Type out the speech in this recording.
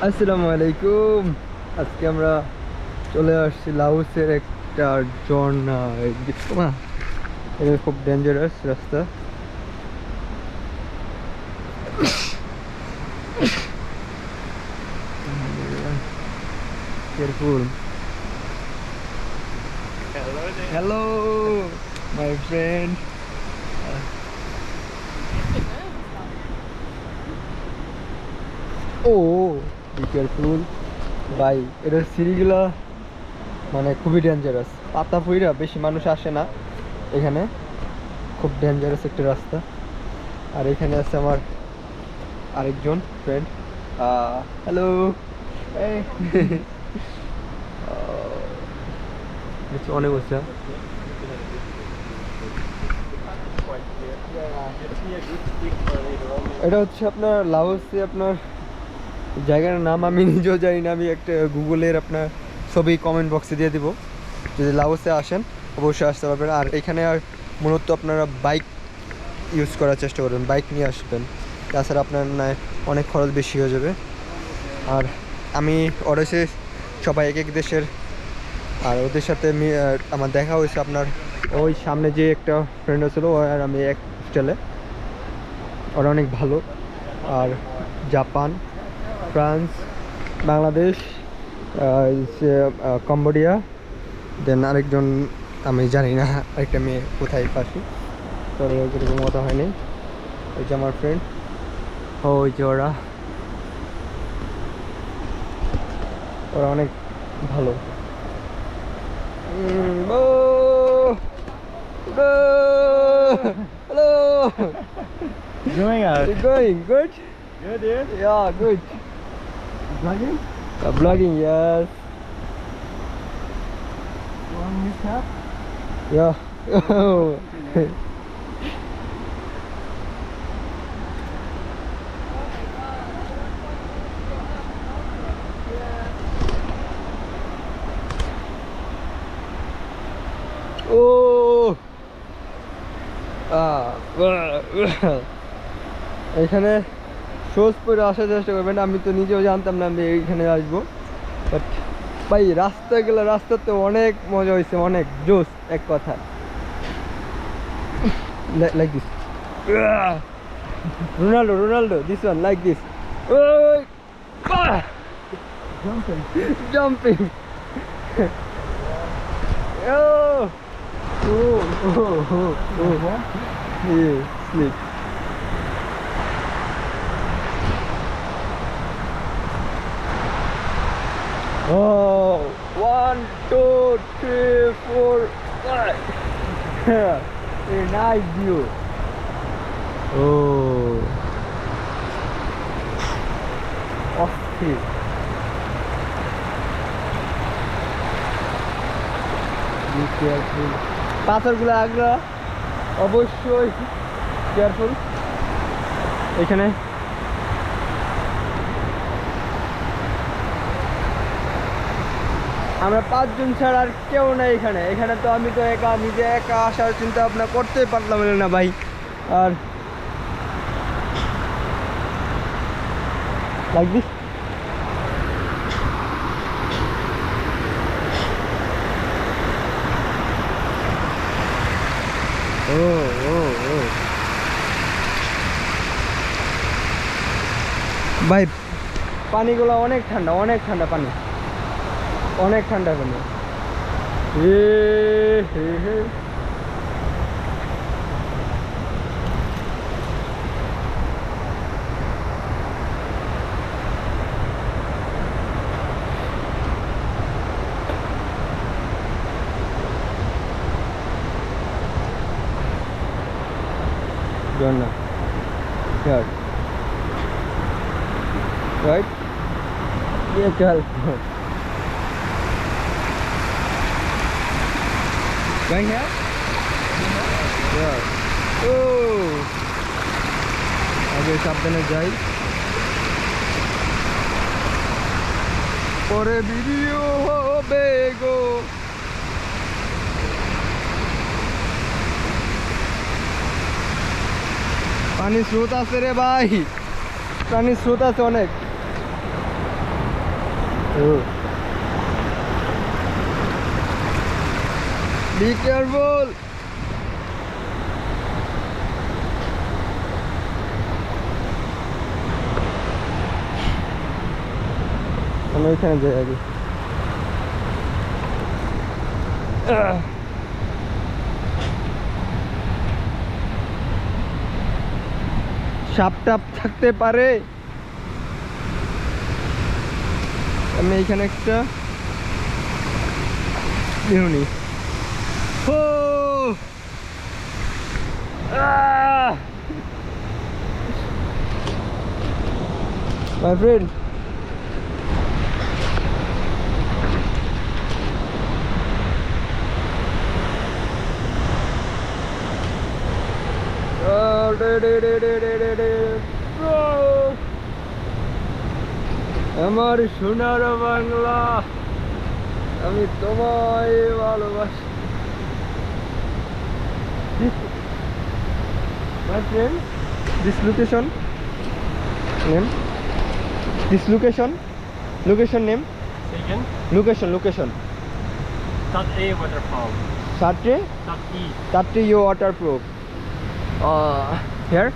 আসসালামু আলাইকুম। আজকে আমরা চলে আসছি লাউসের একটা ঝর্ণা। এটা খুব ডেঞ্জারাস রাস্তা। Careful. Hello my friend. Oh be careful ভাই। এটার সিঁড়িগুলা মানে খুবই ডেঞ্জারাস। পাতা ফুইরা বেশি মানুষ আসে না এখানে। খুব ডেঞ্জারাস একটা রাস্তা। আর এখানে আছে আমার আরেকজন ফ্রেন্ড। হ্যালো। অনেক বসে। এটা হচ্ছে আপনার লাওসে আপনার জায়গার নাম আমি নিজেও জানি না। আমি একটা গুগলের আপনার ছবি কমেন্ট বক্সে দিয়ে দিব। যদি লাওসে আসেন অবশ্যই আসতে পারবেন। আর এখানে আর মূলত আপনারা বাইক ইউজ করার চেষ্টা করবেন, বাইক নিয়ে আসবেন। তাছাড়া আপনার অনেক খরচ বেশি হয়ে যাবে। আর আমি অরেসে সবাই এক এক দেশের, আর ওদের সাথে আমার দেখা হয়েছে আপনার ওই সামনে যে একটা ফ্রেন্ড ছিল ও আর আমি এক হোস্টেলে। ওরা অনেক ভালো। আর জাপান, ফ্রান্স, বাংলাদেশ, কম্বোডিয়া, দেন আরেকজন আমি জানি না আরেকটা মেয়ে কোথায় পাশে, তো এরকম কথা হয়নি। ওই যে আমার ফ্রেন্ড, ওই যে ওরা অনেক ভালো। Hello. Going out. It's going good. Good, dude. Yeah, good. Vlogging? Vlogging, yes. You want me to help? Yeah. Oh. এখানে সোজ করে আসার চেষ্টা করবেন। আমি তো নিজেও জানতাম না আমি এইখানে আসবো, বাট ভাই রাস্তাতে অনেক মজা হয়েছে, অনেক জোস এক কথা। Like this Ronaldo this one like this jumping sleep. Oh, 1, 2, 3, 4, 5. A nice view. Oh, অস্থির। Be careful. পাথরগুলো আগ্রা অবশ্যই কেয়ারফুল। এখানে আমরা 5 জন ছাড়া আর কেউ নাই এখানে তো আমি তো নিজে একা আসার চিন্তা ভাবনা করতেই পারলাম না ভাই। আর লাইক দিস ভাই পানিগুলো অনেক ঠান্ডা পানি, অনেক ঠান্ডা পানি। Jonna. Here. Right? Yeah, girl. Going here? Yeah. Oh! আগে সাবধানে যাই, পরে ভিডিও হবে গো। পানির স্রোত আছে রে ভাই, পানির স্রোত আছে অনেক। Oh. Be careful. আমি ওইখানে যাই আগে। সাপ টাপ থাকতে পারে। আমি এইখানে একটা বেরোনি। ও মাই ফ্রেন্ড, আমার সোনার বাংলা, আমি তোমায় ভালোবাসি। My friend, this location name, this location name, Second. location Dot A waterfall. Satre Dot E. Tatri waterproof here